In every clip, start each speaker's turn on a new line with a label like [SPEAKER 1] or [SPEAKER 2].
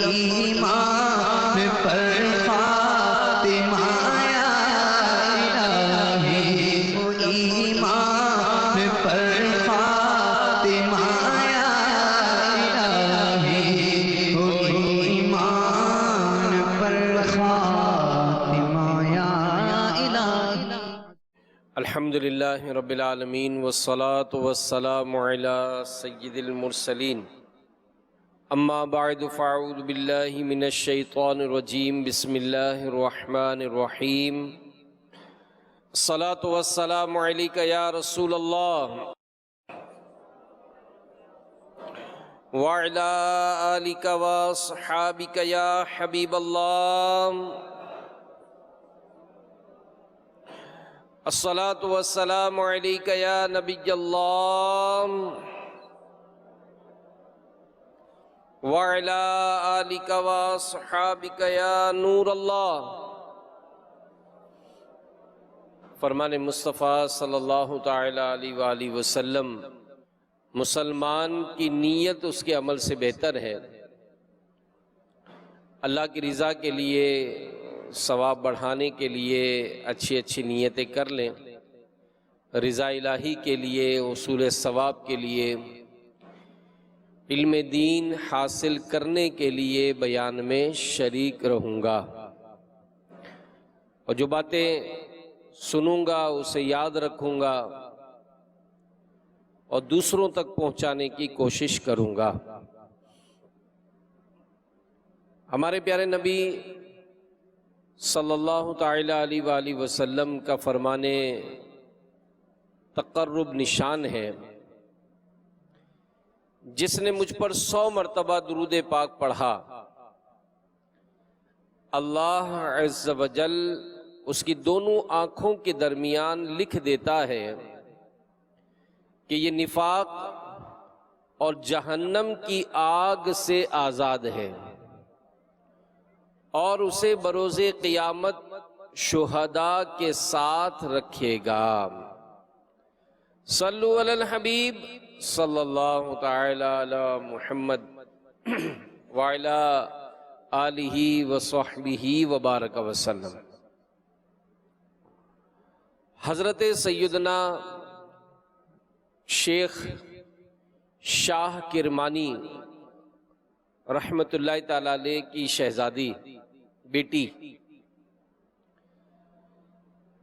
[SPEAKER 1] ایمان پر خاتمہ یا الہی، وہ ایمان پر خاتمہ یا الہی، وہ ایمان پر خاتمہ یا الہی۔
[SPEAKER 2] الحمدللہ رب العالمین والصلاة والسلام علی سید المرسلین، اما بعد فاعوذ باللہ من الشیطان الرجیم، بسم اللہ الرحمن الرحیم۔ الصلاة والسلام علیک یا رسول اللہ وعلی آلک واصحابک یا حبیب اللہ۔ الصلاة والسلام علیک یا نبی اللہ وعلی آلک واصحابک یا نور اللہ۔ فرمان مصطفیٰ صلی اللہ تعالی علیہ وآلہ وسلم، مسلمان کی نیت اس کے عمل سے بہتر ہے۔ اللہ کی رضا کے لیے، ثواب بڑھانے کے لیے اچھی اچھی نیتیں کر لیں، رضا الہی کے لیے، حصول ثواب کے لیے، علم دین حاصل کرنے کے لیے بیان میں شریک رہوں گا، اور جو باتیں سنوں گا اسے یاد رکھوں گا اور دوسروں تک پہنچانے کی کوشش کروں گا۔ ہمارے پیارے نبی صلی اللہ تعالی علیہ وآلہ وسلم کا فرمان تقرب نشان ہے، جس نے مجھ پر 100 مرتبہ درود پاک پڑھا، اللہ عز و جل اس کی دونوں آنکھوں کے درمیان لکھ دیتا ہے کہ یہ نفاق اور جہنم کی آگ سے آزاد ہے، اور اسے بروز قیامت شہداء کے ساتھ رکھے گا۔ صلو علی الحبیب صلی اللہ تعالی علی محمد وعلی آلہ وصحبہ وبارک وسلم۔ حضرت سیدنا شیخ شاہ کرمانی رحمت اللہ تعالی علیہ کی شہزادی بیٹی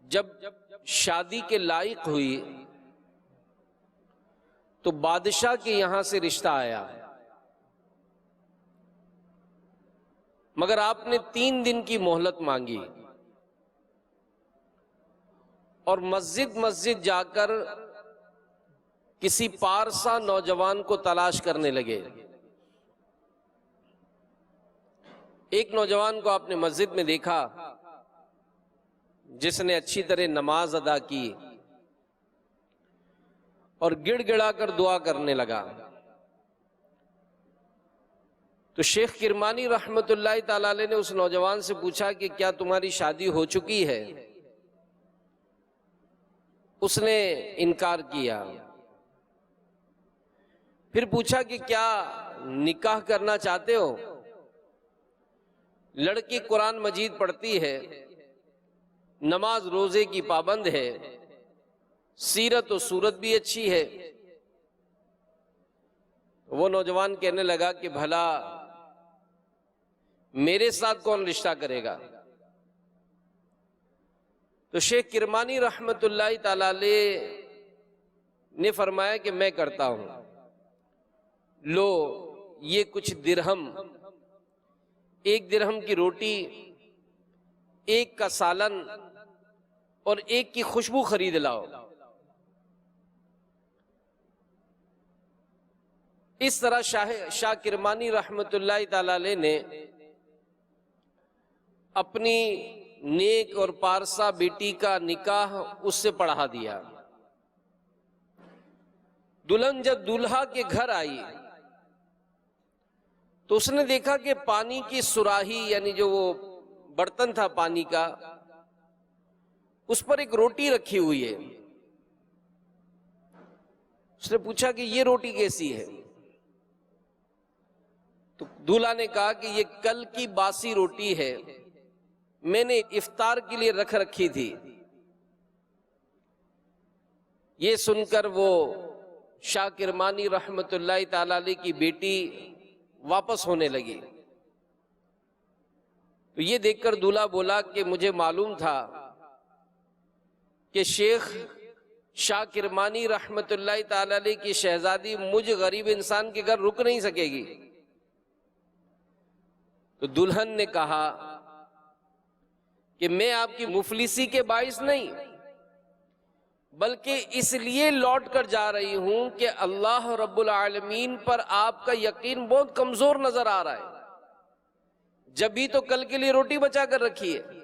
[SPEAKER 2] جب شادی کے لائق ہوئی تو بادشاہ کے یہاں سے رشتہ آیا، مگر آپ نے 3 دن کی مہلت مانگی اور مسجد جا کر کسی پارسا نوجوان کو تلاش کرنے لگے۔ ایک نوجوان کو آپ نے مسجد میں دیکھا جس نے اچھی طرح نماز ادا کی اور گڑ گڑا کر دعا کرنے لگا۔ تو شیخ کرمانی رحمت اللہ تعالی علیہ نے اس نوجوان سے پوچھا کہ کیا تمہاری شادی ہو چکی ہے؟ اس نے انکار کیا۔ پھر پوچھا کہ کیا نکاح کرنا چاہتے ہو؟ لڑکی قرآن مجید پڑھتی ہے، نماز روزے کی پابند ہے، سیرت و صورت بھی اچھی ہے۔ وہ نوجوان کہنے لگا کہ بھلا میرے ساتھ کون رشتہ کرے گا؟ تو شیخ کرمانی رحمت اللہ تعالی علیہ نے فرمایا کہ میں کرتا ہوں، لو یہ کچھ درہم، 1 درہم کی روٹی، 1 کا سالن اور 1 کی خوشبو خرید لاؤ۔ اس طرح شاہ کرمانی رحمت اللہ تعالی علیہ نے اپنی نیک اور پارسا بیٹی کا نکاح اس سے پڑھا دیا۔ دلہن جب دولہا کے گھر آئی تو اس نے دیکھا کہ پانی کی سراہی، یعنی جو وہ برتن تھا پانی کا، اس پر ایک روٹی رکھی ہوئی ہے۔ اس نے پوچھا کہ یہ روٹی کیسی ہے؟ تو دولہا نے کہا کہ یہ کل کی باسی روٹی ہے، میں نے افطار کے لیے رکھ رکھی تھی۔ یہ سن کر وہ شاہ کرمانی رحمت اللہ تعالی علیہ کی بیٹی واپس ہونے لگی۔ تو یہ دیکھ کر دولہا بولا کہ مجھے معلوم تھا کہ شیخ شاہ کرمانی رحمت اللہ تعالی علیہ کی شہزادی مجھ غریب انسان کے گھر رک نہیں سکے گی۔ تو دلہن نے کہا کہ میں آپ کی مفلسی کے باعث نہیں، بلکہ اس لیے لوٹ کر جا رہی ہوں کہ اللہ رب العالمین پر آپ کا یقین بہت کمزور نظر آ رہا ہے، جبھی تو کل کے لیے روٹی بچا کر رکھی ہے۔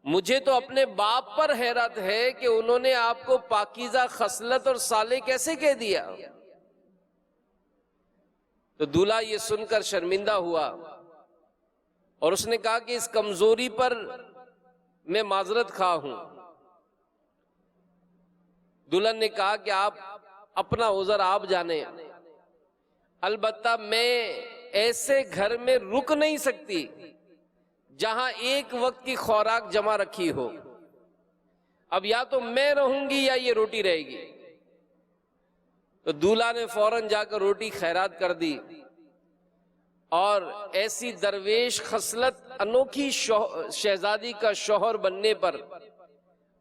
[SPEAKER 2] مجھے تو اپنے باپ پر حیرت ہے کہ انہوں نے آپ کو پاکیزہ خصلت اور صالح کیسے کہہ دیا۔ تو دولہا یہ سن کر شرمندہ ہوا اور اس نے کہا کہ اس کمزوری پر میں معذرت خواہ ہوں۔ دلہن نے کہا کہ آپ اپنا عذر آپ جانیں، البتہ میں ایسے گھر میں رک نہیں سکتی جہاں ایک وقت کی خوراک جمع رکھی ہو۔ اب یا تو میں رہوں گی یا یہ روٹی رہے گی۔ تو دولہا نے فوراً جا کر روٹی خیرات کر دی اور ایسی درویش خصلت انوکھی شہزادی کا شوہر بننے پر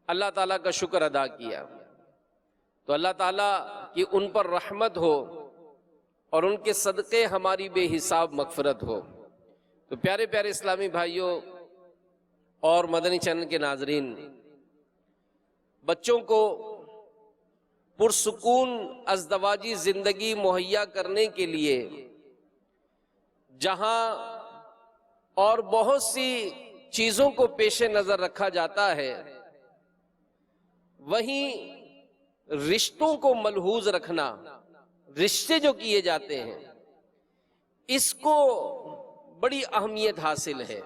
[SPEAKER 2] اللہ تعالیٰ کا شکر ادا کیا۔ تو اللہ تعالیٰ کی ان پر رحمت ہو اور ان کے صدقے ہماری بے حساب مغفرت ہو۔ تو پیارے پیارے اسلامی بھائیوں اور مدنی چینل کے ناظرین، بچوں کو پرسکون ازدواجی زندگی مہیا کرنے کے لیے جہاں اور بہت سی چیزوں کو پیش نظر رکھا جاتا ہے، وہیں رشتوں کو ملحوظ رکھنا، رشتے جو کیے جاتے ہیں اس کو بڑی اہمیت حاصل ہے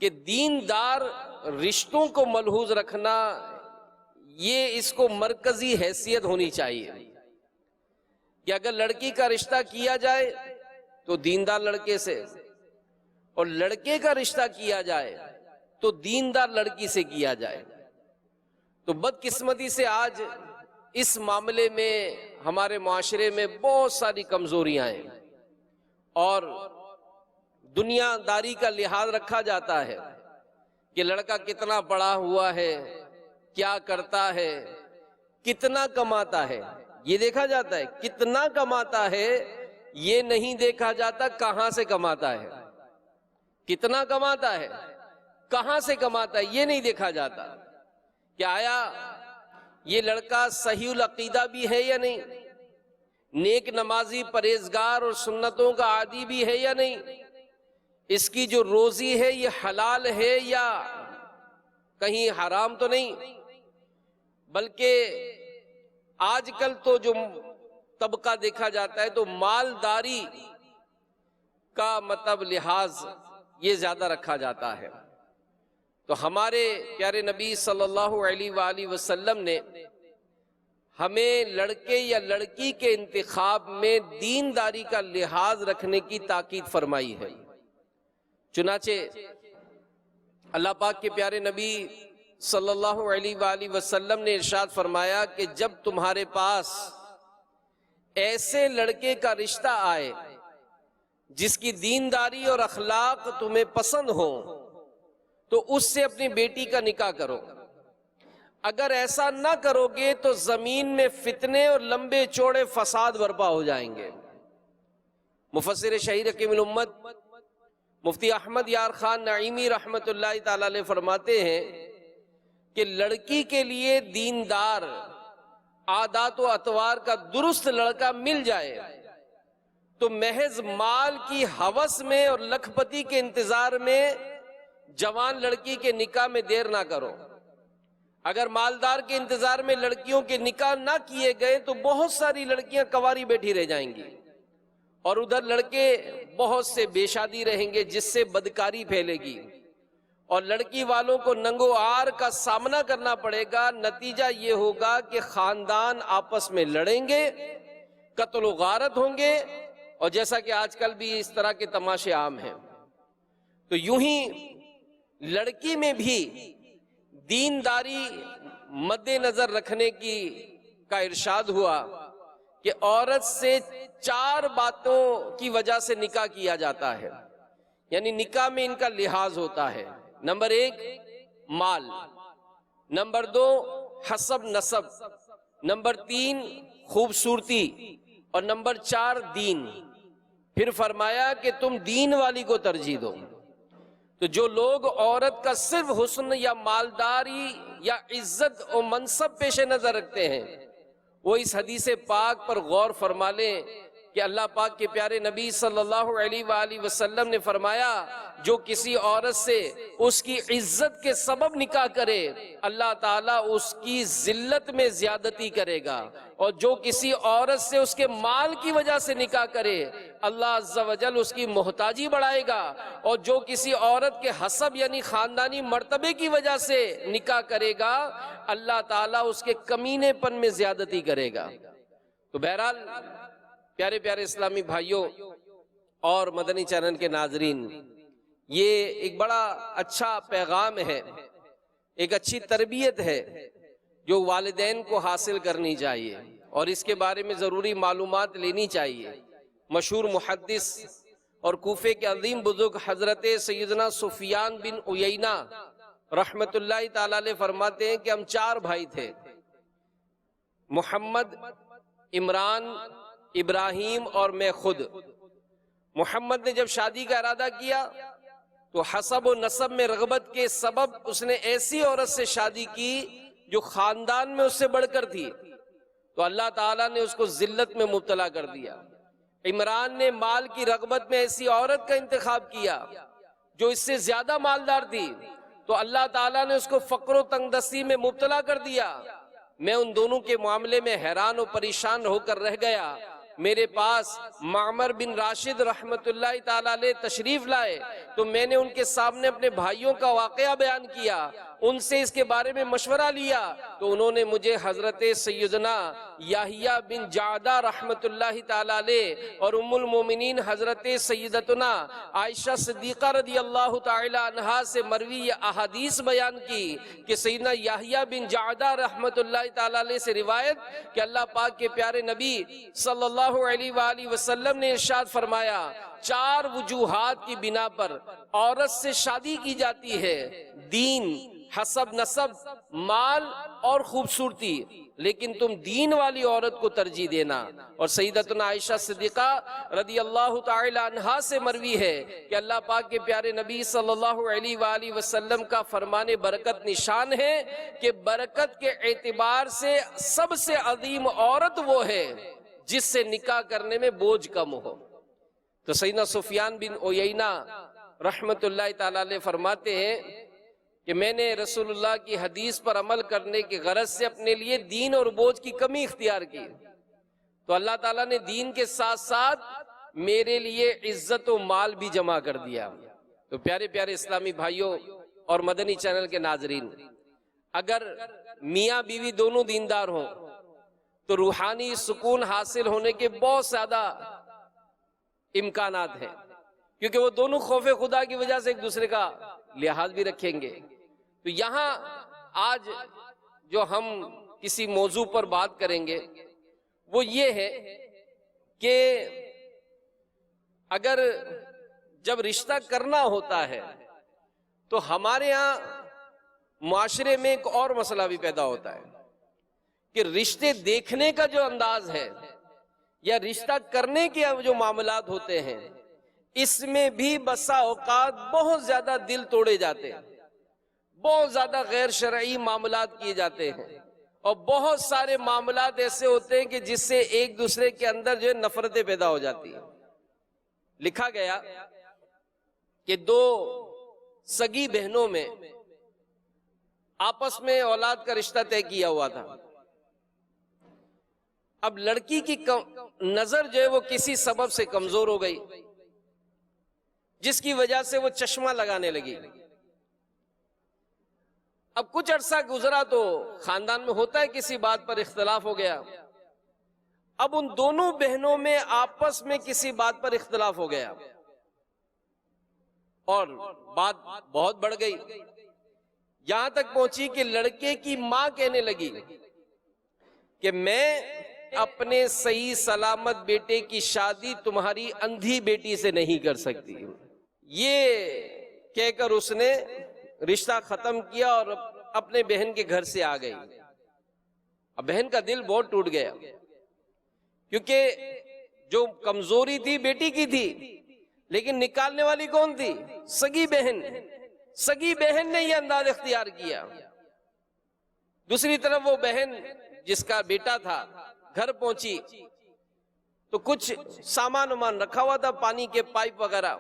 [SPEAKER 2] کہ دیندار رشتوں کو ملحوظ رکھنا، یہ اس کو مرکزی حیثیت ہونی چاہیے کہ اگر لڑکی کا رشتہ کیا جائے تو دیندار لڑکے سے، اور لڑکے کا رشتہ کیا جائے تو دیندار لڑکی سے کیا جائے۔ تو بدقسمتی سے آج اس معاملے میں ہمارے معاشرے میں بہت ساری کمزوریاں ہیں اور دنیا داری کا لحاظ رکھا جاتا ہے کہ لڑکا کتنا پڑھا ہوا ہے، کیا کرتا ہے، کتنا کماتا ہے، یہ دیکھا جاتا ہے۔ کتنا کماتا ہے یہ نہیں دیکھا جاتا کہاں سے کماتا ہے، کتنا کماتا ہے، کہاں سے کماتا ہے، یہ نہیں دیکھا جاتا کہ آیا یہ لڑکا صحیح العقیدہ بھی ہے یا نہیں، نیک نمازی پرہیزگار اور سنتوں کا عادی بھی ہے یا نہیں، اس کی جو روزی ہے یہ حلال ہے یا کہیں حرام تو نہیں۔ بلکہ آج کل تو جو طبقہ دیکھا جاتا ہے تو مالداری کا مطلب لحاظ یہ زیادہ رکھا جاتا ہے۔ تو ہمارے پیارے نبی صلی اللہ علیہ وآلہ وسلم نے ہمیں لڑکے یا لڑکی کے انتخاب میں دینداری کا لحاظ رکھنے کی تاکید فرمائی ہے۔ چنانچہ اللہ پاک کے پیارے نبی صلی اللہ علیہ وآلہ وسلم نے ارشاد فرمایا کہ جب تمہارے پاس ایسے لڑکے کا رشتہ آئے جس کی دینداری اور اخلاق تمہیں پسند ہو تو اس سے اپنی بیٹی کا نکاح کرو۔ اگر ایسا نہ کرو گے تو زمین میں فتنے اور لمبے چوڑے فساد برپا ہو جائیں گے۔ مفسر شہیر حکیم الامت مفتی احمد یار خان نعیمی رحمت اللہ تعالی علیہ فرماتے ہیں کہ لڑکی کے لیے دیندار عادات و اطوار کا درست لڑکا مل جائے تو محض مال کی ہوس میں اور لکھ پتی کے انتظار میں جوان لڑکی کے نکاح میں دیر نہ کرو۔ اگر مالدار کے انتظار میں لڑکیوں کے نکاح نہ کیے گئے تو بہت ساری لڑکیاں کنواری بیٹھی رہ جائیں گی اور ادھر لڑکے بہت سے بے شادی رہیں گے جس سے بدکاری پھیلے گی اور لڑکی والوں کو ننگو آر کا سامنا کرنا پڑے گا۔ نتیجہ یہ ہوگا کہ خاندان آپس میں لڑیں گے، قتل و غارت ہوں گے اور جیسا کہ آج کل بھی اس طرح کے تماشے عام ہیں، تو یوں ہی لڑکی میں بھی دینداری مد نظر رکھنے کا ارشاد ہوا کہ عورت سے 4 باتوں کی وجہ سے نکاح کیا جاتا ہے، یعنی نکاح میں ان کا لحاظ ہوتا ہے۔ نمبر 1 مال، نمبر 2 حسب نسب، نمبر 3 خوبصورتی، اور نمبر 4 دین۔ پھر فرمایا کہ تم دین والی کو ترجیح دو۔ تو جو لوگ عورت کا صرف حسن یا مالداری یا عزت و منصب پیش نظر رکھتے ہیں، وہ اس حدیث پاک پر غور فرما لیں کہ اللہ پاک کے پیارے نبی صلی اللہ علیہ وآلہ وسلم نے فرمایا جو کسی عورت سے اس کی عزت کے سبب نکاح کرے اللہ تعالیٰ اس کی ذلت میں زیادتی کرے گا، اور جو کسی عورت سے اس کے مال کی وجہ سے نکاح کرے اللہ عز و جل اس کی محتاجی بڑھائے گا، اور جو کسی عورت کے حسب یعنی خاندانی مرتبے کی وجہ سے نکاح کرے گا اللہ تعالیٰ اس کے کمینے پن میں زیادتی کرے گا۔ تو بہرحال پیارے پیارے اسلامی بھائیوں اور مدنی چینل کے ناظرین، یہ ایک بڑا اچھا پیغام ہے، ایک اچھی تربیت ہے جو والدین کو حاصل کرنی چاہیے، اور اس کے بارے میں ضروری معلومات لینی چاہیے۔ مشہور محدث اور کوفے کے عظیم بزرگ حضرت سیدنا سفیان بن عیینہ رحمت اللہ تعالی علیہ فرماتے ہیں کہ ہم 4 بھائی تھے، محمد، عمران، ابراہیم اور میں خود۔ محمد نے جب شادی کا ارادہ کیا تو حسب و نسب میں رغبت کے سبب اس نے ایسی عورت سے شادی کی جو خاندان میں اس سے بڑھ کر تھی، تو اللہ تعالیٰ نے اس کو ذلت میں مبتلا کر دیا۔ عمران نے مال کی رغبت میں ایسی عورت کا انتخاب کیا جو اس سے زیادہ مالدار تھی، تو اللہ تعالیٰ نے اس کو فقر و تنگ دستی میں مبتلا کر دیا۔ میں ان دونوں کے معاملے میں حیران و پریشان ہو کر رہ گیا۔ میرے پاس معمر بن راشد رحمت اللہ تعالیٰ علیہ تشریف لائے تو میں نے ان کے سامنے اپنے بھائیوں کا واقعہ بیان کیا، ان سے اس کے بارے میں مشورہ لیا، تو انہوں نے مجھے حضرت سیدنا یحییٰ بن جعدہ رحمت اللہ تعالیٰ علیہ اور ام المومنین حضرت سیدتنا عائشہ صدیقہ رضی اللہ تعالیٰ عنہا سے مروی یہ احادیث بیان کی کہ سیدنا یحییٰ بن جعدہ رحمت اللہ تعالیٰ علیہ سے روایت کہ اللہ پاک کے پیارے نبی صلی اللہ علیہ وآلہ وسلم نے ارشاد فرمایا 4 وجوہات کی بنا پر عورت سے شادی کی جاتی ہے، دین، حسب نسب، مال اور خوبصورتی، لیکن تم دین والی عورت کو ترجیح دینا۔ اور سیدتنا عائشہ صدیقہ رضی اللہ تعالی عنہا سے مروی ہے کہ اللہ پاک کے پیارے نبی صلی اللہ علیہ وآلہ وسلم کا فرمان برکت نشان ہے کہ برکت کے اعتبار سے سب سے عظیم عورت وہ ہے جس سے نکاح کرنے میں بوجھ کم ہو۔ تو سیدنا سفیان بن عیینہ رحمت اللہ تعالی علیہ فرماتے ہیں کہ میں نے رسول اللہ کی حدیث پر عمل کرنے کی غرض سے اپنے لیے دین اور بوجھ کی کمی اختیار کی، تو اللہ تعالیٰ نے دین کے ساتھ ساتھ میرے لیے عزت و مال بھی جمع کر دیا۔ تو پیارے پیارے اسلامی بھائیوں اور مدنی چینل کے ناظرین، اگر میاں بیوی دونوں دیندار ہوں تو روحانی سکون حاصل ہونے کے بہت زیادہ امکانات ہیں، کیونکہ وہ دونوں خوف خدا کی وجہ سے ایک دوسرے کا لحاظ بھی رکھیں گے۔ تو یہاں آج جو ہم کسی موضوع پر بات کریں گے وہ یہ ہے کہ اگر جب رشتہ کرنا ہوتا ہے تو ہمارے ہاں معاشرے میں ایک اور مسئلہ بھی پیدا ہوتا ہے کہ رشتے دیکھنے کا جو انداز ہے یا رشتہ کرنے کے جو معاملات ہوتے ہیں اس میں بھی بسا اوقات بہت زیادہ دل توڑے جاتے ہیں، بہت زیادہ غیر شرعی معاملات کیے جاتے ہیں، اور بہت سارے معاملات ایسے ہوتے ہیں کہ جس سے ایک دوسرے کے اندر جو ہے نفرتیں پیدا ہو جاتی ہیں۔ لکھا گیا کہ 2 سگی بہنوں میں آپس میں اولاد کا رشتہ طے کیا ہوا تھا۔ اب لڑکی کی نظر جو ہے وہ کسی سبب سے کمزور ہو گئی جس کی وجہ سے وہ چشمہ لگانے لگی۔ اب کچھ عرصہ گزرا تو خاندان میں ہوتا ہے کسی بات پر اختلاف ہو گیا، اب ان دونوں بہنوں میں آپس میں کسی بات پر اختلاف ہو گیا اور بات بہت بڑھ گئی، یہاں تک پہنچی کہ لڑکے کی ماں کہنے لگی کہ میں اپنے صحیح سلامت بیٹے کی شادی تمہاری اندھی بیٹی سے نہیں کر سکتی۔ یہ کہہ کر اس نے رشتہ ختم کیا اور اپنے بہن کے گھر سے آ گئی۔ اب بہن کا دل بہت ٹوٹ گیا، کیونکہ جو کمزوری تھی بیٹی کی تھی، لیکن نکالنے والی کون تھی؟ سگی بہن۔ سگی بہن نے یہ انداز اختیار کیا۔ دوسری طرف وہ بہن جس کا بیٹا تھا گھر پہنچی تو کچھ سامان وامان رکھا ہوا تھا، پانی کے پائپ وغیرہ،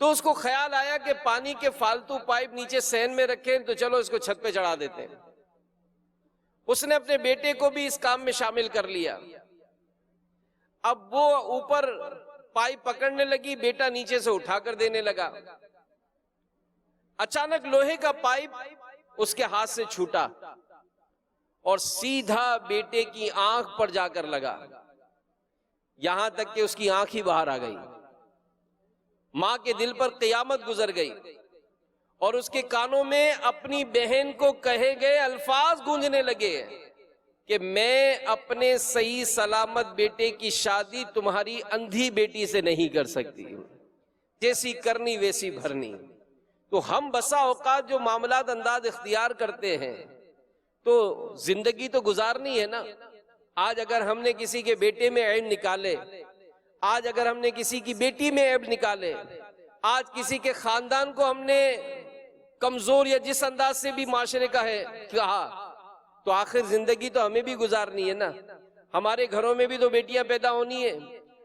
[SPEAKER 2] تو اس کو خیال آیا کہ پانی کے فالتو پائپ نیچے سین میں رکھیں تو چلو اس کو چھت پہ چڑھا دیتے ہیں۔ اس نے اپنے بیٹے کو بھی اس کام میں شامل کر لیا۔ اب وہ اوپر پائپ پکڑنے لگی، بیٹا نیچے سے اٹھا کر دینے لگا۔ اچانک لوہے کا پائپ اس کے ہاتھ سے چھوٹا اور سیدھا بیٹے کی آنکھ پر جا کر لگا، یہاں تک کہ اس کی آنکھ ہی باہر آ گئی۔ ماں کے دل پر قیامت گزر گئی اور اس کے کانوں میں اپنی بہن کو کہے گئے الفاظ گونجنے لگے کہ میں اپنے صحیح سلامت بیٹے کی شادی تمہاری اندھی بیٹی سے نہیں کر سکتی، جیسی کرنی ویسی بھرنی۔ تو ہم بسا اوقات جو معاملات انداز اختیار کرتے ہیں تو زندگی تو گزارنی ہے نا۔ آج اگر ہم نے کسی کے بیٹے میں عیب نکالے، آج اگر ہم نے کسی کی بیٹی میں عیب نکالے، آج کسی کے خاندان کو ہم نے کمزور یا جس انداز سے بھی معاشرے کا ہے کہا، تو آخر زندگی تو ہمیں بھی گزارنی ہے نا۔ ہمارے گھروں میں بھی تو بیٹیاں پیدا ہونی ہیں،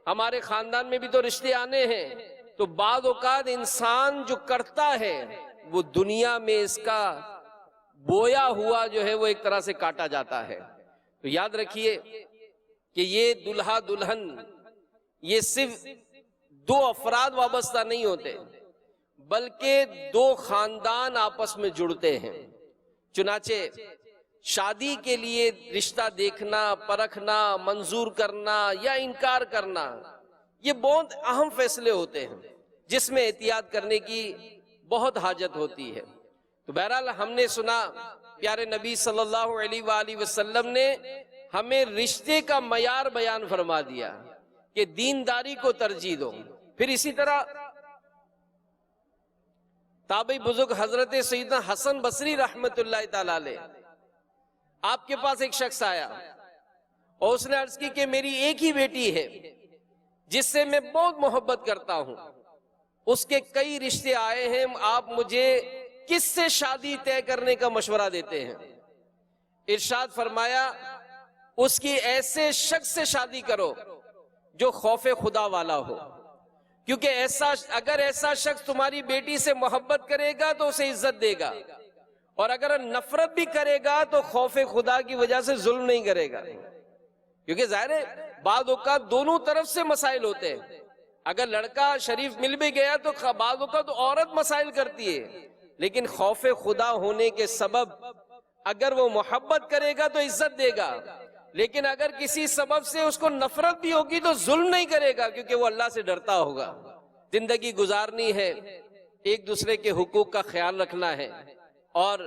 [SPEAKER 2] ہمارے خاندان میں بھی تو رشتے آنے ہیں۔ تو بعض اوقات انسان جو کرتا ہے وہ دنیا میں اس کا بویا ہوا جو ہے وہ ایک طرح سے کاٹا جاتا ہے۔ تو یاد رکھیے کہ یہ دلہا دلہن یہ صرف دو افراد وابستہ نہیں ہوتے، بلکہ دو خاندان آپس میں جڑتے ہیں۔ چنانچہ شادی کے لیے رشتہ دیکھنا، پرکھنا، منظور کرنا یا انکار کرنا، یہ بہت اہم فیصلے ہوتے ہیں جس میں احتیاط کرنے کی بہت حاجت ہوتی ہے۔ تو بہرحال ہم نے سنا پیارے نبی صلی اللہ علیہ وآلہ وسلم نے ہمیں رشتے کا معیار بیان فرما دیا کہ دینداری کو ترجیح دو۔ پھر اسی طرح تابعی بزرگ حضرت سیدنا حسن بصری رحمت اللہ تعالی علیہ، آپ کے پاس ایک شخص آیا اور اس نے عرض کی کہ میری ایک ہی بیٹی ہے جس سے میں بہت محبت کرتا ہوں، اس کے کئی رشتے آئے ہیں، آپ مجھے کس سے شادی طے کرنے کا مشورہ دیتے ہیں؟ ارشاد فرمایا اس کی ایسے شخص سے شادی کرو جو خوف خدا والا ہو، کیونکہ اگر ایسا شخص تمہاری بیٹی سے محبت کرے گا تو اسے عزت دے گا، اور اگر نفرت بھی کرے گا تو خوف خدا کی وجہ سے ظلم نہیں کرے گا۔ کیونکہ ظاہر ہے بعض اوقات دونوں طرف سے مسائل ہوتے ہیں، اگر لڑکا شریف مل بھی گیا تو بعض اوقات عورت مسائل کرتی ہے، لیکن خوف خدا ہونے کے سبب اگر وہ محبت کرے گا تو عزت دے گا، لیکن اگر کسی سبب سے اس کو نفرت بھی ہوگی تو ظلم نہیں کرے گا، کیونکہ وہ اللہ سے ڈرتا ہوگا۔ زندگی گزارنی ہے، ایک دوسرے کے حقوق کا خیال رکھنا ہے اور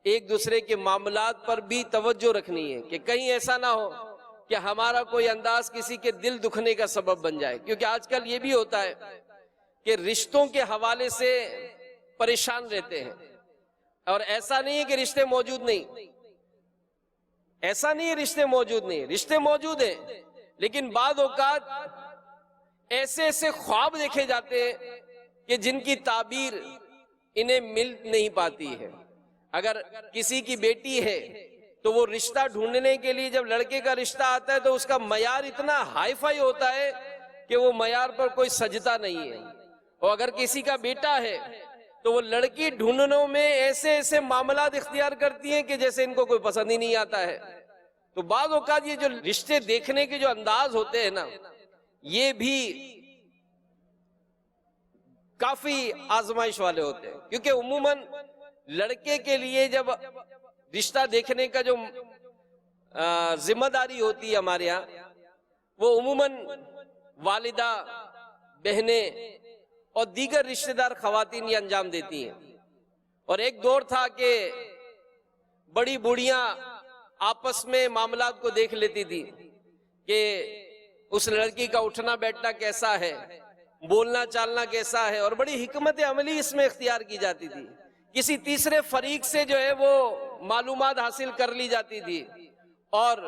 [SPEAKER 2] ایک دوسرے کے معاملات پر بھی توجہ رکھنی ہے کہ کہیں ایسا نہ ہو کہ ہمارا کوئی انداز کسی کے دل دکھنے کا سبب بن جائے۔ کیونکہ آج کل یہ بھی ہوتا ہے کہ رشتوں کے حوالے سے پریشان رہتے ہیں، اور ایسا نہیں ہے کہ رشتے موجود نہیں، ایسا نہیں ہے رشتے موجود نہیں، رشتے موجود ہیں، لیکن بعض اوقات ایسے ایسے خواب دیکھے جاتے ہیں کہ جن کی تعبیر انہیں مل نہیں پاتی ہے۔ اگر کسی کی بیٹی ہے تو وہ رشتہ ڈھونڈنے کے لیے جب لڑکے کا رشتہ آتا ہے تو اس کا معیار اتنا ہائی فائی ہوتا ہے کہ وہ معیار پر کوئی سجدہ نہیں ہے، اور اگر کسی کا بیٹا ہے تو وہ لڑکی ڈھونڈنوں میں ایسے ایسے معاملات اختیار کرتی ہیں کہ جیسے ان کو کوئی پسند ہی نہیں آتا ہے۔ تو بعض اوقات یہ جو رشتے دیکھنے کے جو انداز ہوتے ہیں نا، یہ بھی کافی آزمائش والے ہوتے ہیں، کیونکہ عموماً لڑکے کے لیے جب رشتہ دیکھنے کا جو ذمہ داری ہوتی ہے ہمارے یہاں، وہ عموماً والدہ، بہنیں اور دیگر رشتہ دار خواتین یہ انجام دیتی ہیں۔ اور ایک دور تھا کہ بڑی بوڑھیاں آپس میں معاملات کو دیکھ لیتی تھی کہ اس لڑکی کا اٹھنا بیٹھنا کیسا ہے، بولنا چالنا کیسا ہے، اور بڑی حکمت عملی اس میں اختیار کی جاتی تھی۔ کسی تیسرے فریق سے جو ہے وہ معلومات حاصل کر لی جاتی تھی۔ اور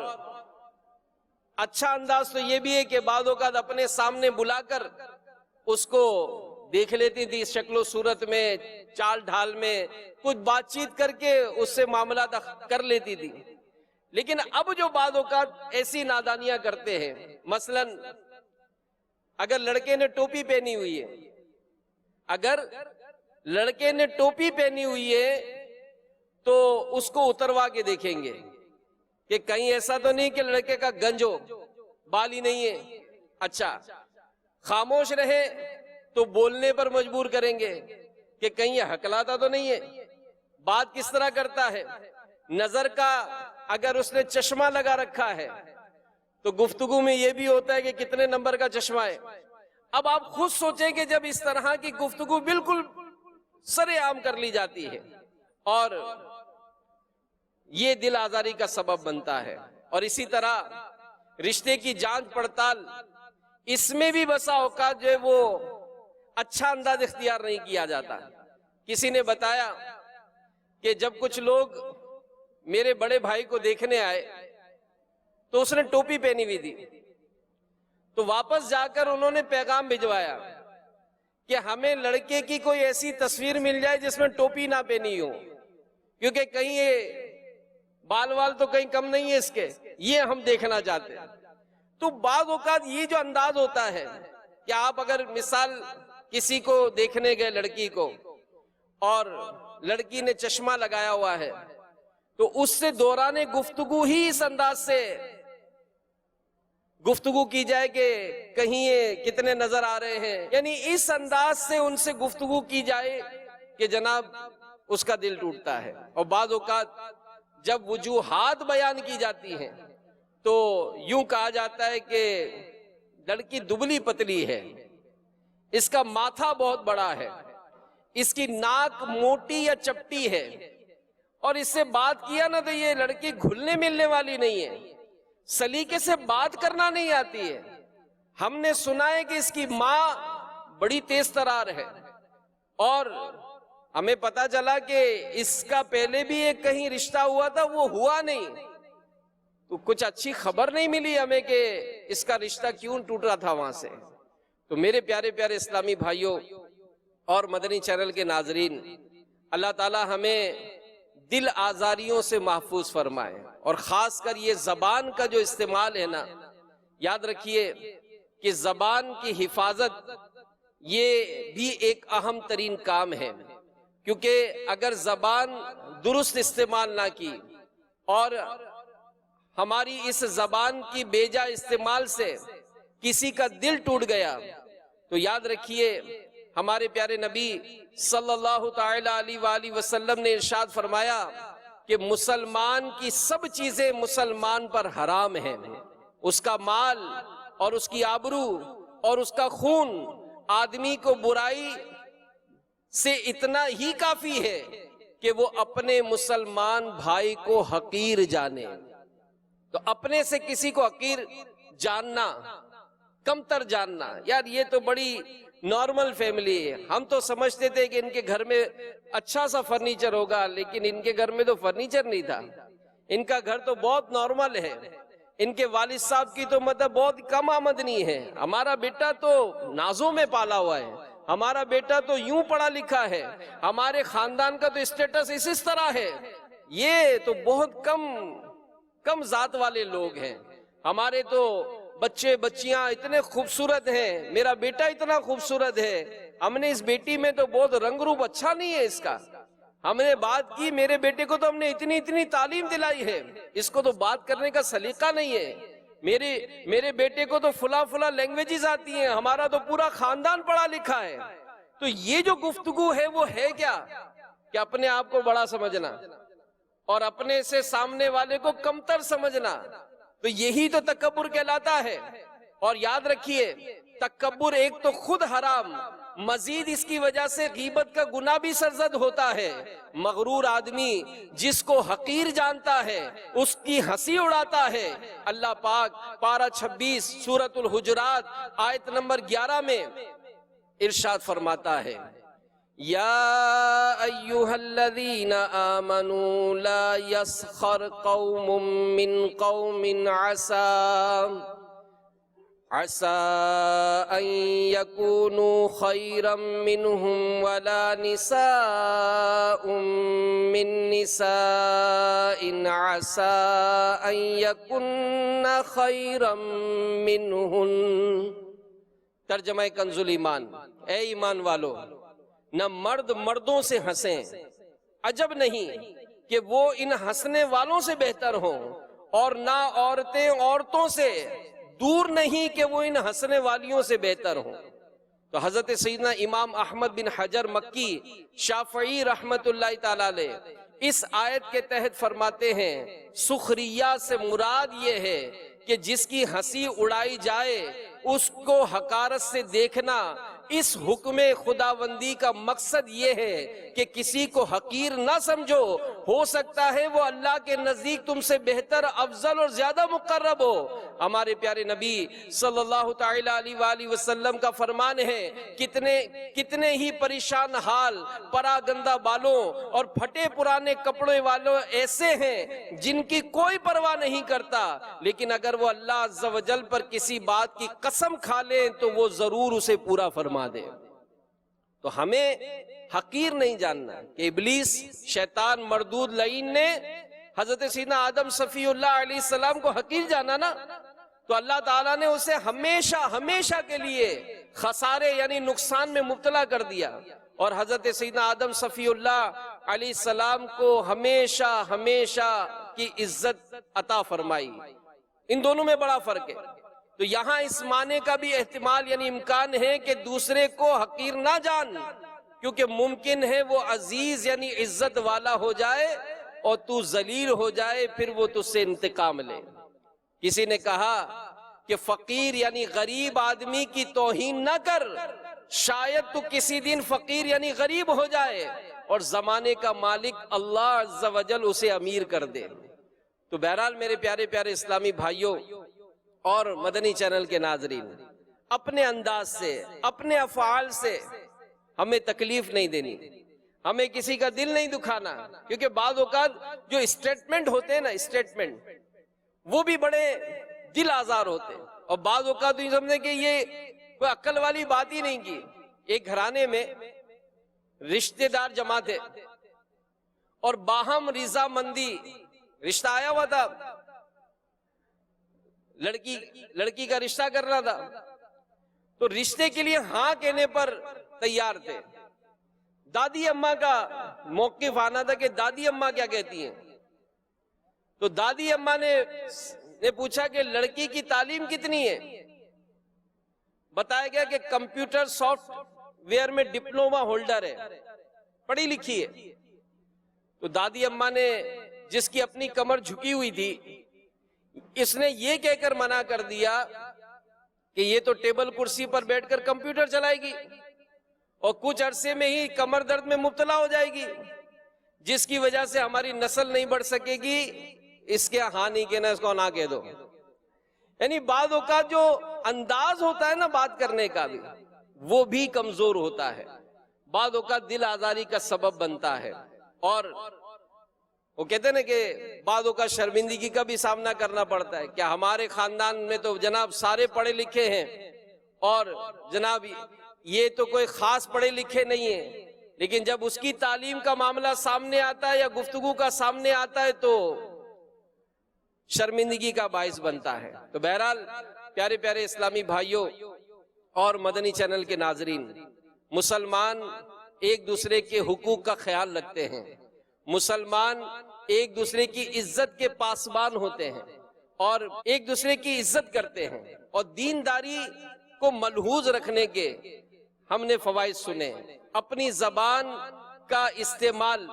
[SPEAKER 2] اچھا انداز تو یہ بھی ہے کہ بعض اوقات اپنے سامنے بلا کر اس کو دیکھ لیتی تھی، شکل و صورت میں، چال ڈھال میں کچھ بات چیت کر کے اس سے معاملات کر لیتی تھی۔ لیکن اب جو بعض اوقات ایسی نادانیاں کرتے ہیں، مثلا اگر لڑکے نے ٹوپی پہنی ہوئی ہے، اگر لڑکے نے ٹوپی پہنی ہوئی ہے تو اس کو اتروا کے دیکھیں گے کہ کہیں ایسا تو نہیں کہ لڑکے کا گنج ہو، بال ہی نہیں ہے۔ اچھا، خاموش رہے تو بولنے پر مجبور کریں گے کہ کہیں یہ ہکلاتا تو نہیں ہے، بات کس طرح کرتا ہے۔ نظر کا اگر اس نے چشمہ لگا رکھا ہے تو گفتگو میں یہ بھی ہوتا ہے کہ کتنے نمبر کا چشمہ ہے۔ اب آپ خود سوچیں کہ جب اس طرح کی گفتگو بالکل سر عام کر لی جاتی ہے اور یہ دل آزاری کا سبب بنتا ہے۔ اور اسی طرح رشتے کی جانچ پڑتال، اس میں بھی بسا اوقات جو ہے وہ اچھا انداز اختیار نہیں کیا جاتا۔ کسی نے بتایا کہ جب کچھ لوگ میرے بڑے بھائی کو دیکھنے آئے تو اس نے ٹوپی پہنی ہوئی تھی، تو واپس جا کر انہوں نے پیغام بھجوایا کہ ہمیں لڑکے کی کوئی ایسی تصویر مل جائے جس میں ٹوپی نہ پہنی ہو، کیونکہ کہیں یہ بال وال تو کہیں کم نہیں ہے اس کے، یہ ہم دیکھنا چاہتے ہیں۔ تو بعض اوقات یہ جو انداز ہوتا ہے کہ آپ اگر مثال کسی کو دیکھنے گئے لڑکی کو اور لڑکی نے چشمہ لگایا ہوا ہے تو اس سے دوران گفتگو ہی اس انداز سے گفتگو کی جائے کہ کہیں یہ کتنے نظر آ رہے ہیں، یعنی اس انداز سے ان سے گفتگو کی جائے کہ جناب اس کا دل ٹوٹتا ہے۔ اور بعض اوقات جب وجوہات بیان کی جاتی ہیں تو یوں کہا جاتا ہے کہ لڑکی دبلی پتلی ہے، اس کا ماتھا بہت بڑا ہے، اس کی ناک موٹی یا چپٹی ہے، اور اس سے بات کیا نا تو یہ لڑکی گھلنے ملنے والی نہیں ہے، سلیقے سے بات کرنا نہیں آتی ہے۔ ہم نے سنا ہے کہ اس کی ماں بڑی تیز ترار ہے، اور ہمیں پتا چلا کہ اس کا پہلے بھی ایک کہیں رشتہ ہوا تھا، وہ ہوا نہیں، تو کچھ اچھی خبر نہیں ملی ہمیں کہ اس کا رشتہ کیوں ٹوٹ رہا تھا وہاں سے۔ تو میرے پیارے پیارے اسلامی بھائیوں اور مدنی چینل کے ناظرین، اللہ تعالی ہمیں دل آزاریوں سے محفوظ فرمائے، اور خاص کر یہ زبان کا جو استعمال ہے نا، یاد رکھیے کہ زبان کی حفاظت یہ بھی ایک اہم ترین کام ہے، کیونکہ اگر زبان درست استعمال نہ کی اور ہماری اس زبان کی بیجا استعمال سے کسی کا دل ٹوٹ گیا تو یاد رکھیے ہمارے پیارے نبی صلی اللہ تعالی علیہ وآلہ وسلم نے ارشاد فرمایا کہ مسلمان کی سب چیزیں مسلمان پر حرام ہیں، اس کا مال اور اس کی آبرو اور اس کا خون آدمی کو برائی سے اتنا ہی کافی ہے کہ وہ اپنے مسلمان بھائی کو حقیر جانے۔ تو اپنے سے کسی کو حقیر جاننا، کمتر جاننا، یار یہ تو بڑی نارمل فیملی ہے، ہم تو سمجھتے تھے کہ ان کے گھر میں اچھا سا فرنیچر ہوگا، لیکن ان کے گھر میں تو فرنیچر نہیں تھا، ان کا گھر تو بہت نارمل ہے، ان کے والد صاحب کی تو مطلب بہت کم آمدنی ہے، ہمارا بیٹا تو نازوں میں پالا ہوا ہے، ہمارا بیٹا تو یوں پڑھا لکھا ہے، ہمارے خاندان کا تو اسٹیٹس اس طرح ہے، یہ تو بہت کم ذات والے لوگ ہیں، ہمارے تو بچے بچیاں اتنے خوبصورت ہیں، میرا بیٹا اتنا خوبصورت ہے، ہم نے اس بیٹی میں تو بہت رنگ روپ اچھا نہیں ہے اس کا، ہم نے بات کی میرے بیٹے کو تو ہم نے اتنی تعلیم دلائی ہے، اس کو تو بات کرنے کا سلیقہ نہیں ہے، میرے بیٹے کو تو فلاں لینگویجز آتی ہیں، ہمارا تو پورا خاندان پڑھا لکھا ہے۔ تو یہ جو گفتگو ہے وہ ہے کیا کہ اپنے آپ کو بڑا سمجھنا اور اپنے سے سامنے والے کو کمتر سمجھنا، تو یہی تو تکبر کہلاتا ہے۔ اور یاد رکھیے تکبر ایک تو خود حرام، مزید اس کی وجہ سے غیبت کا گناہ بھی سرزد ہوتا ہے۔ مغرور آدمی جس کو حقیر جانتا ہے اس کی ہنسی اڑاتا ہے۔ اللہ پاک پارہ 26 سورۃ الحجرات آیت نمبر 11 میں ارشاد فرماتا ہے، یا ایہا الذین آمنوا لا یسخر قوم من قوم عسى أن يكونوا خيرا منهم ولا نساء من نساء عسى أن يكن خيرا منهن۔ ترجمہ کنز الایمان، اے ایمان والو، نہ مرد مردوں سے ہنسیں، عجب نہیں کہ وہ ان ہنسنے والوں سے بہتر ہوں، اور نہ عورتیں عورتوں سے دور نہیں کہ وہ ان ہنسنے والیوں سے بہتر ہوں۔ تو حضرت سیدنا امام احمد بن حجر مکی شافعی رحمت اللہ تعالی علیہ اس آیت کے تحت فرماتے ہیں سخریہ سے مراد یہ ہے کہ جس کی ہنسی اڑائی جائے اس کو حقارت سے دیکھنا۔ اس حکم خداوندی کا مقصد یہ ہے کہ کسی کو حقیر نہ سمجھو، ہو سکتا ہے وہ اللہ کے نزدیک تم سے بہتر، افضل اور زیادہ مقرب ہو۔ ہمارے پیارے نبی صلی اللہ تعالی علیہ وآلہ وسلم کا فرمان ہے، کتنے ہی پریشان حال پراگندہ بالوں اور پھٹے پرانے کپڑے والوں ایسے ہیں جن کی کوئی پرواہ نہیں کرتا، لیکن اگر وہ اللہ عز و جل پر کسی بات کی قسم کھا لیں تو وہ ضرور اسے پورا فرما دے۔ تو ہمیں حقیر نہیں جاننا کہ ابلیس شیطان مردود لعین نے حضرت سیدنا آدم صفی اللہ علیہ السلام کو حقیر جانا نا، تو اللہ تعالیٰ نے اسے ہمیشہ کے لیے خسارے یعنی نقصان میں مبتلا کر دیا، اور حضرت سیدنا آدم صفی اللہ علیہ السلام کو ہمیشہ کی عزت عطا فرمائی۔ ان دونوں میں بڑا فرق ہے۔ تو یہاں اس معنی کا بھی احتمال یعنی امکان ہے کہ دوسرے کو حقیر نہ جان، کیونکہ ممکن ہے وہ عزیز یعنی عزت والا ہو جائے اور تو ذلیل ہو جائے، پھر وہ تجھ سے انتقام لے۔ کسی نے کہا کہ فقیر یعنی غریب آدمی کی توہین نہ کر، شاید تو کسی دن فقیر یعنی غریب ہو جائے اور زمانے کا مالک اللہ عز و جل اسے امیر کر دے۔ تو بہرحال میرے پیارے پیارے اسلامی بھائیوں اور مدنی چینل کے ناظرین، اپنے انداز سے اپنے افعال سے ہمیں تکلیف نہیں دینی، ہمیں کسی کا دل نہیں دکھانا، کیونکہ بعض اوقات جو اسٹیٹمنٹ ہوتے ہیں نا، اسٹیٹمنٹ وہ بھی بڑے دل آزار ہوتے ہیں، اور بعض اوقات یہ سمجھیں کہ یہ کوئی عقل والی بات ہی نہیں کی۔ ایک گھرانے میں رشتہ دار جمع تھے اور باہم رضامندی رشتہ آیا ہوا تھا، لڑکی کا رشتہ کرنا تھا، تو رشتے کے لیے ہاں کہنے پر تیار تھے۔ دادی اماں کا موقف آنا تھا کہ دادی اماں کیا کہتی ہیں، تو دادی اماں نے پوچھا کہ لڑکی کی تعلیم کتنی ہے؟ بتایا گیا کہ کمپیوٹر سافٹ ویئر میں ڈپلوما ہولڈر ہے، پڑھی لکھی ہے۔ تو دادی اماں نے، جس کی اپنی کمر جھکی ہوئی تھی، اس نے یہ کہہ کر منع کر دیا کہ یہ تو ٹیبل کرسی پر بیٹھ کر کمپیوٹر چلائے گی اور کچھ عرصے میں ہی کمر درد میں مبتلا ہو جائے گی، جس کی وجہ سے ہماری نسل نہیں بڑھ سکے گی۔ اس کے ہاں نہیں کہنا، اس کو نہ کہہ دو۔ یعنی بعض اوقات جو انداز ہوتا ہے نا بات کرنے کا بھی، وہ بھی کمزور ہوتا ہے، بعض اوقات دل آزاری کا سبب بنتا ہے، اور وہ کہتے ہیں نا کہ بعض اوقات شرمندگی کا بھی سامنا کرنا پڑتا ہے۔ کیا ہمارے خاندان میں تو جناب سارے پڑھے لکھے ہیں، اور جناب یہ تو کوئی خاص پڑھے لکھے نہیں ہیں، لیکن جب اس کی تعلیم کا معاملہ سامنے آتا ہے یا گفتگو کا سامنے آتا ہے تو شرمندگی کا باعث بنتا ہے۔ تو بہرحال پیارے پیارے اسلامی بھائیوں اور مدنی چینل کے ناظرین، مسلمان ایک دوسرے کے حقوق کا خیال رکھتے ہیں، مسلمان ایک دوسرے کی عزت کے پاسبان ہوتے ہیں اور ایک دوسرے کی عزت کرتے ہیں، اور دینداری کو ملحوظ رکھنے کے ہم نے فوائد سنے۔ اپنی زبان کا استعمال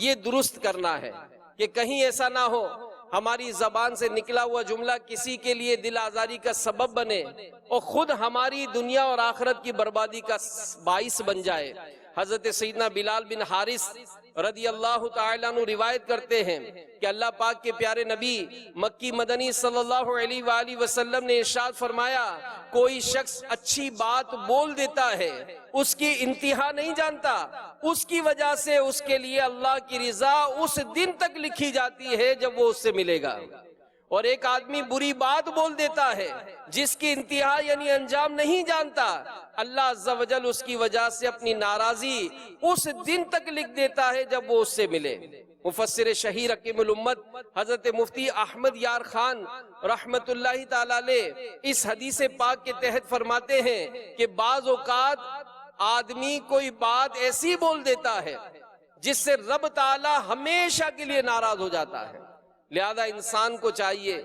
[SPEAKER 2] یہ درست کرنا ہے، کہ کہیں ایسا نہ ہو ہماری زبان سے نکلا ہوا جملہ کسی کے لیے دل آزاری کا سبب بنے اور خود ہماری دنیا اور آخرت کی بربادی کا باعث بن جائے۔ حضرت سیدنا بلال بن حارث رضی اللہ تعالیٰ عنہ روایت کرتے ہیں کہ اللہ پاک کے پیارے نبی مکی مدنی صلی اللہ علیہ وآلہ وسلم نے ارشاد فرمایا، کوئی شخص اچھی بات بول دیتا ہے، اس کی انتہا نہیں جانتا، اس کی وجہ سے اس کے لیے اللہ کی رضا اس دن تک لکھی جاتی ہے جب وہ اس سے ملے گا۔ اور ایک آدمی بری بات بول دیتا ہے جس کی انتہا یعنی انجام نہیں جانتا، اللہ عز و جل اس کی وجہ سے اپنی ناراضی اس دن تک لکھ دیتا ہے جب وہ اس سے ملے۔ مفسر شہیر حکیم الامت حضرت مفتی احمد یار خان رحمت اللہ تعالی علیہ اس حدیث پاک کے تحت فرماتے ہیں کہ بعض اوقات آدمی کوئی بات ایسی بول دیتا ہے جس سے رب تعالی ہمیشہ کے لیے ناراض ہو جاتا ہے۔ لہذا انسان کو چاہیے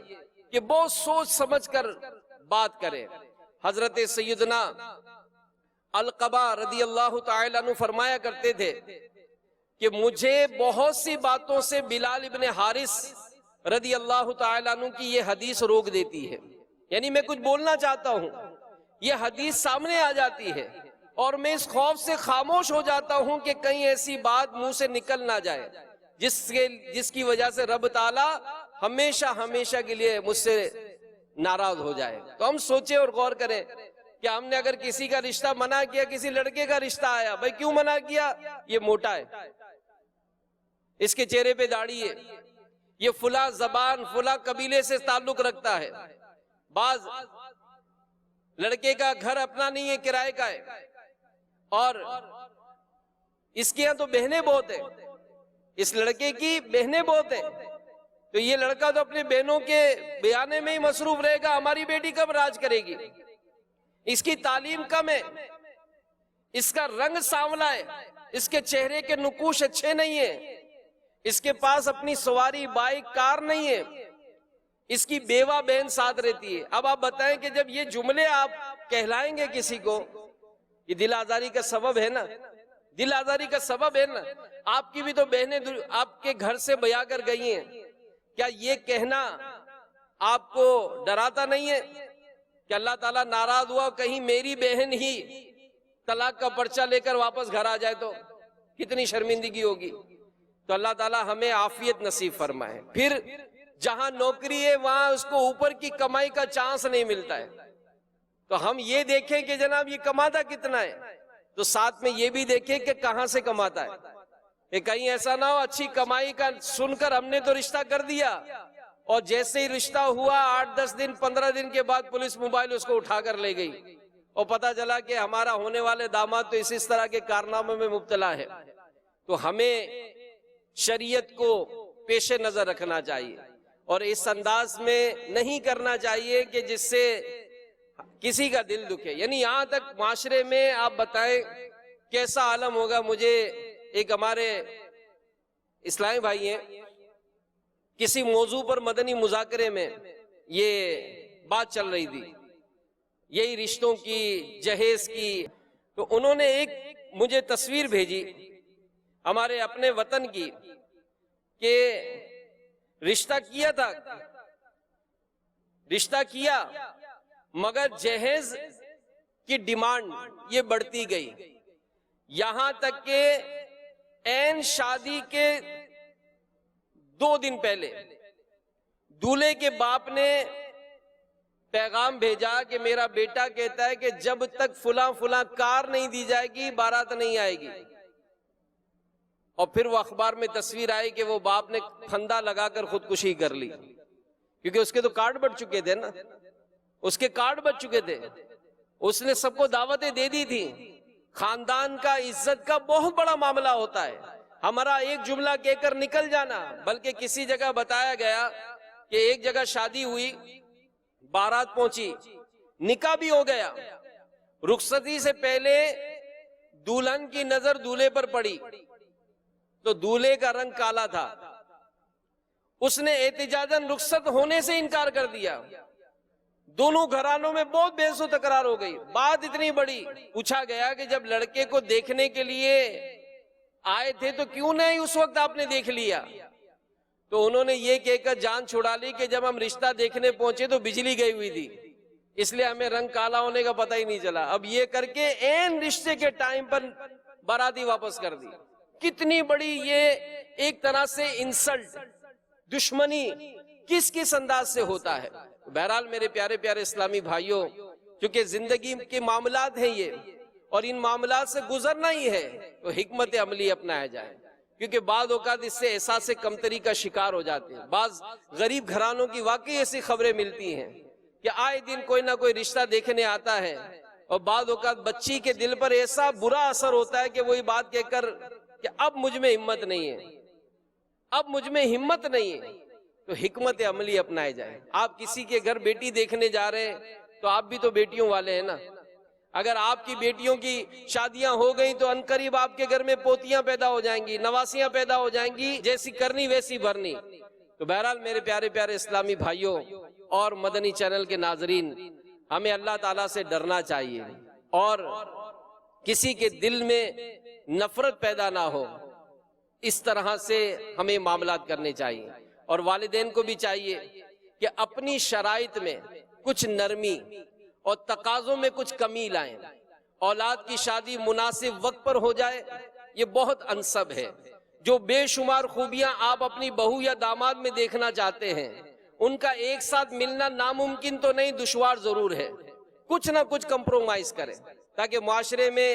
[SPEAKER 2] کہ بہت سوچ سمجھ کر بات کرے۔ حضرت سیدنا القبا رضی اللہ تعالیٰ عنہ فرمایا کرتے تھے کہ مجھے بہت سی باتوں سے بلال ابن حارث رضی اللہ تعالیٰ عنہ کی یہ حدیث روک دیتی ہے، یعنی میں کچھ بولنا چاہتا ہوں، یہ حدیث سامنے آ جاتی ہے اور میں اس خوف سے خاموش ہو جاتا ہوں کہ کہیں ایسی بات منہ سے نکل نہ جائے جس کی وجہ سے رب تعالیٰ ہمیشہ کے لیے مجھ سے ناراض ہو جائے۔ تو ہم سوچیں اور غور کریں کہ ہم نے اگر کسی کا رشتہ منع کیا، کسی لڑکے کا رشتہ آیا، بھائی کیوں منع کیا؟ یہ موٹا ہے، اس کے چہرے پہ داڑھی ہے، یہ فلاں زبان فلاں قبیلے سے تعلق رکھتا ہے، بعض لڑکے کا گھر اپنا نہیں ہے، کرائے کا ہے، اور اس کے یہاں تو بہنیں بہت ہیں، اس لڑکے کی بہنیں بہت ہیں، تو یہ لڑکا تو اپنے بہنوں کے بیانے میں ہی مصروف رہے گا، ہماری بیٹی کب راج کرے گی؟ اس کی تعلیم کم ہے، اس کا رنگ سانولا ہے، اس کے چہرے کے نقوش اچھے نہیں ہیں، اس کے پاس اپنی سواری بائک کار نہیں ہے، اس کی بیوہ بہن ساتھ رہتی ہے۔ اب آپ بتائیں کہ جب یہ جملے آپ کہلائیں گے کسی کو، یہ دل آزاری کا سبب ہے نا، دل آزاری کا سبب ہے نا۔ آپ کی بھی تو بہنیں آپ کے گھر سے بیا کر گئی ہیں، کیا یہ کہنا آپ کو ڈراتا نہیں ہے کہ اللہ تعالیٰ ناراض ہوا کہیں میری بہن ہی طلاق کا پرچہ لے کر واپس گھر آ جائے تو کتنی شرمندگی ہوگی؟ تو اللہ تعالیٰ ہمیں عافیت نصیب فرمائے۔ پھر جہاں نوکری ہے وہاں اس کو اوپر کی کمائی کا چانس نہیں ملتا ہے، تو ہم یہ دیکھیں کہ جناب یہ کماتا کتنا ہے، تو ساتھ میں یہ بھی دیکھیں کہ کہاں سے کماتا ہے، کہ کہیں ایسا نہ ہو اچھی کمائی کا سن کر ہم نے تو رشتہ کر دیا اور جیسے ہی رشتہ ہوا 8-10 دن 15 دن کے بعد پولیس موبائل اس کو اٹھا کر لے گئی اور پتہ چلا کہ ہمارا ہونے والے داماد تو اس طرح کے کارنامے میں مبتلا ہے۔ تو ہمیں شریعت کو پیش نظر رکھنا چاہیے اور اس انداز میں نہیں کرنا چاہیے کہ جس سے کسی کا دل دکھے، یعنی یہاں تک معاشرے میں آپ بتائیں کیسا عالم ہوگا۔ مجھے ایک ہمارے اسلامی بھائی ہیں، کسی موضوع پر مدنی مذاکرے میں یہ بات چل رہی تھی، یہی رشتوں کی، جہیز کی، تو انہوں نے ایک مجھے تصویر بھیجی ہمارے اپنے وطن کی کہ رشتہ کیا مگر جہیز کی ڈیمانڈ یہ بڑھتی گئی، یہاں تک کہ عین شادی کے 2 دن پہلے دولہے کے باپ نے پیغام بھیجا کہ میرا بیٹا کہتا ہے کہ جب تک فلاں کار نہیں دی جائے گی بارات نہیں آئے گی، اور پھر وہ اخبار میں تصویر آئی کہ وہ باپ نے پھندا لگا کر خودکشی کر لی، کیونکہ اس کے تو کارڈ بچ چکے تھے نا، اس کے کارڈ بچ چکے تھے، اس نے سب کو دعوتیں دے دی تھی۔ خاندان کا عزت کا بہت بڑا معاملہ ہوتا ہے، ہمارا ایک جملہ کہہ کر نکل جانا، بلکہ کسی جگہ بتایا گیا کہ ایک جگہ شادی ہوئی، بارات پہنچی، نکاح بھی ہو گیا، رخصتی سے پہلے دلہن کی نظر دولہے پر پڑی تو دولہے کا رنگ کالا تھا، اس نے احتجاجاً رخصت ہونے سے انکار کر دیا، دونوں گھرانوں میں بہت بحث و تکرار ہو گئی۔ بات اتنی بڑی، پوچھا گیا کہ جب لڑکے کو دیکھنے کے لیے آئے تھے تو کیوں نہیں اس وقت آپ نے دیکھ لیا؟ تو انہوں نے یہ کہہ کر جان چھڑا لی کہ جب ہم رشتہ دیکھنے پہنچے تو بجلی گئی ہوئی تھی، اس لیے ہمیں رنگ کالا ہونے کا پتہ ہی نہیں چلا۔ اب یہ کر کے عین رشتے کے ٹائم پر باراتی واپس کر دی۔ کتنی بڑی یہ ایک طرح سے انسلٹ، دشمنی کس کس انداز سے ہوتا ہے۔ بہرحال میرے پیارے پیارے اسلامی بھائیوں، چونکہ زندگی کے معاملات ہیں یہ، اور ان معاملات سے گزرنا ہی ہے، تو حکمت عملی اپنایا جائے، کیونکہ بعض اوقات اس سے احساس کمتری کا شکار ہو جاتے ہیں۔ بعض غریب گھرانوں کی واقعی ایسی خبریں ملتی ہیں کہ آئے دن کوئی نہ کوئی رشتہ دیکھنے آتا ہے، اور بعض اوقات بچی کے دل پر ایسا برا اثر ہوتا ہے کہ وہی بات کہہ کر کہ اب مجھ میں ہمت نہیں ہے، اب مجھ میں ہمت نہیں ہے۔ تو حکمت عملی اپنائے جائے۔ آپ کسی کے گھر بیٹی دیکھنے جا رہے ہیں تو آپ بھی تو بیٹیوں والے ہیں نا۔ اگر آپ کی بیٹیوں کی شادیاں ہو گئیں تو عنقریب آپ کے گھر میں پوتیاں پیدا ہو جائیں گی، نواسیاں پیدا ہو جائیں گی، جیسی کرنی ویسی بھرنی۔ تو بہرحال میرے پیارے پیارے اسلامی بھائیوں اور مدنی چینل کے ناظرین، ہمیں اللہ تعالیٰ سے ڈرنا چاہیے اور کسی کے دل میں نفرت پیدا نہ ہو، اس طرح سے ہمیں معاملات کرنے چاہیے۔ اور والدین کو بھی چاہیے کہ اپنی شرائط میں کچھ نرمی اور تقاضوں میں کچھ کمی لائیں۔ اولاد کی شادی مناسب وقت پر ہو جائے، یہ بہت انسب ہے۔ جو بے شمار خوبیاں آپ اپنی بہو یا داماد میں دیکھنا چاہتے ہیں، ان کا ایک ساتھ ملنا ناممکن تو نہیں، دشوار ضرور ہے۔ کچھ نہ کچھ کمپرومائز کریں تاکہ معاشرے میں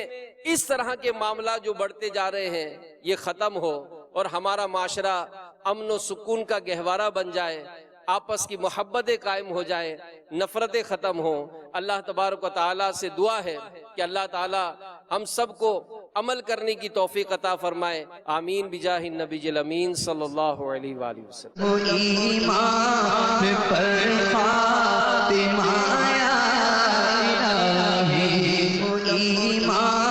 [SPEAKER 2] اس طرح کے معاملات جو بڑھتے جا رہے ہیں یہ ختم ہو، اور ہمارا معاشرہ امن و سکون کا گہوارہ بن جائے، آپس کی محبتیں قائم ہو جائے، نفرتیں ختم ہوں۔ اللہ تبارک و تعالیٰ سے دعا ہے کہ اللہ تعالیٰ ہم سب کو عمل کرنے کی توفیق عطا فرمائے۔ آمین بجاہ النبی الامین صلی اللہ علیہ وآلہ وسلم۔
[SPEAKER 1] وہ ایمان پر فاطمہ یا الہی، وہ ایمان